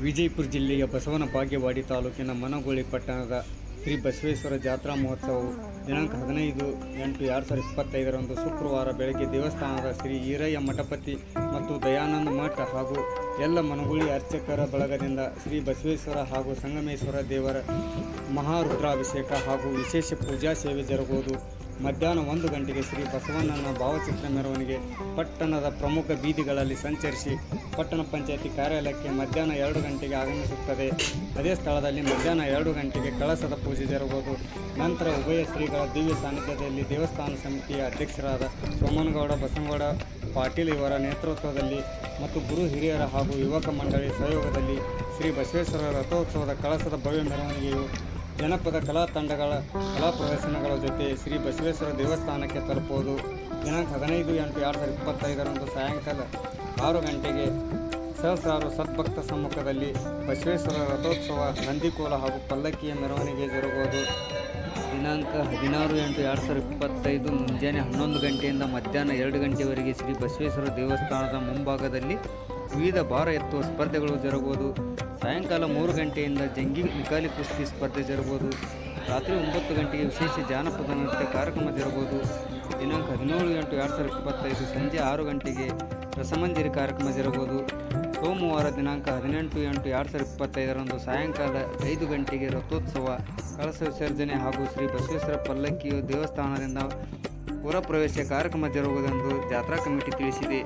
ವಿಜಯಪುರ ಜಿಲ್ಲೆಯ ಬಸವನ ಬಾಗೇವಾಡಿ ತಾಲೂಕಿನ ಮನಗೋಳಿ ಪಟ್ಟಣದ ಶ್ರೀ ಬಸವೇಶ್ವರ ಜಾತ್ರಾ ಮಹೋತ್ಸವವು ದಿನಾಂಕ 15/8/2025 ಶುಕ್ರವಾರ ಬೆಳಗ್ಗೆ ದೇವಸ್ಥಾನದ ಶ್ರೀ ಈರಯ್ಯ ಮಠಪತಿ ಮತ್ತು ದಯಾನಂದ ಮಠ ಹಾಗೂ ಎಲ್ಲ ಮನಗೋಳಿ ಅರ್ಚಕರ ಬಳಗದಿಂದ ಶ್ರೀ ಬಸವೇಶ್ವರ ಹಾಗೂ ಸಂಗಮೇಶ್ವರ ದೇವರ ಮಹಾರುದ್ರಾಭಿಷೇಕ ಹಾಗೂ ವಿಶೇಷ ಪೂಜಾ ಸೇವೆ ಜರುಗುವುದು. ಮಧ್ಯಾಹ್ನ 1 ಗಂಟೆಗೆ ಶ್ರೀ ಬಸವಣ್ಣನ ಭಾವಚಿತ್ರ ಮೆರವಣಿಗೆ ಪಟ್ಟಣದ ಪ್ರಮುಖ ಬೀದಿಗಳಲ್ಲಿ ಸಂಚರಿಸಿ ಪಟ್ಟಣ ಪಂಚಾಯತಿ ಕಾರ್ಯಾಲಯಕ್ಕೆ ಮಧ್ಯಾಹ್ನ 2 ಗಂಟೆಗೆ ಆಗಮಿಸುತ್ತದೆ. ಅದೇ ಸ್ಥಳದಲ್ಲಿ ಮಧ್ಯಾಹ್ನ 2 ಗಂಟೆಗೆ ಕಳಸದ ಪೂಜೆ ಜರುಗುವುದು. ನಂತರ ಉಭಯ ಶ್ರೀಗಳ ದಿವ್ಯ ಸಾನ್ನಿಧ್ಯದಲ್ಲಿ ದೇವಸ್ಥಾನ ಸಮಿತಿಯ ಅಧ್ಯಕ್ಷರಾದ ಸೋಮನಗೌಡ ಬಸನಗೌಡ ಪಾಟೀಲ್ ಇವರ ನೇತೃತ್ವದಲ್ಲಿ ಮತ್ತು ಗುರು ಹಿರಿಯರ ಹಾಗೂ ಯುವಕ ಮಂಡಳಿ ಸಹಯೋಗದಲ್ಲಿ ಶ್ರೀ ಬಸವೇಶ್ವರ ರಥೋತ್ಸವದ ಕಳಸದ ಭವ್ಯ ಮೆರವಣಿಗೆಯು ಜನಪದ ಕಲಾ ತಂಡಗಳ ಕಲಾ ಪ್ರದರ್ಶನಗಳ ಜೊತೆ ಶ್ರೀ ಬಸವೇಶ್ವರ ದೇವಸ್ಥಾನಕ್ಕೆ ತಲುಪುವುದು. ದಿನಾಂಕ 15/8/2025 ಸಾಯಂಕಾಲ 6 ಗಂಟೆಗೆ ಸಹಸ್ರಾರು ಸದ್ಭಕ್ತ ಸಮ್ಮುಖದಲ್ಲಿ ಬಸವೇಶ್ವರ ರಥೋತ್ಸವ ನಂದಿಕೋಲ ಹಾಗೂ ಪಲ್ಲಕ್ಕಿಯ ಮೆರವಣಿಗೆ ಜರುಗುವುದು. ದಿನಾಂಕ 16/8/2025 ಮುಂಜಾನೆ 11 ಗಂಟೆಯಿಂದ ಮಧ್ಯಾಹ್ನ 2 ಗಂಟೆವರೆಗೆ ಶ್ರೀ ಬಸವೇಶ್ವರ ದೇವಸ್ಥಾನದ ಮುಂಭಾಗದಲ್ಲಿ ವಿವಿಧ ಭಾರ ಎತ್ತುವ ಸ್ಪರ್ಧೆಗಳು ಜರುಗುವುದು. ಸಾಯಂಕಾಲ 3 ಗಂಟೆಯಿಂದ ಜಂಗಿ ನಿಕಾಲಿ ಕುಸ್ತಿ ಸ್ಪರ್ಧೆ ಜರುಗುವುದು. ರಾತ್ರಿ 9 ಗಂಟೆಗೆ ವಿಶೇಷ ಜಾನಪದ ನೃತ್ಯ ಕಾರ್ಯಕ್ರಮ ಜರುಗುವುದು. ದಿನಾಂಕ 17/8/2025 ಸಂಜೆ 6 ಗಂಟೆಗೆ ರಸಮಂಜರಿ ಕಾರ್ಯಕ್ರಮ ಜರುಗುವುದು. ಸೋಮವಾರ ದಿನಾಂಕ 18/8/2025 ಸಾಯಂಕಾಲ 5 ಗಂಟೆಗೆ ರಥೋತ್ಸವ, ಕಳಸ ವಿಸರ್ಜನೆ ಹಾಗೂ ಶ್ರೀ ಬಸವೇಶ್ವರ ಪಲ್ಲಕ್ಕಿಯು ದೇವಸ್ಥಾನದಿಂದ ಪುರಪ್ರವೇಶ ಕಾರ್ಯಕ್ರಮ ಜರುಗುವುದೆಂದು ಜಾತ್ರಾ ಕಮಿಟಿ ತಿಳಿಸಿದೆ.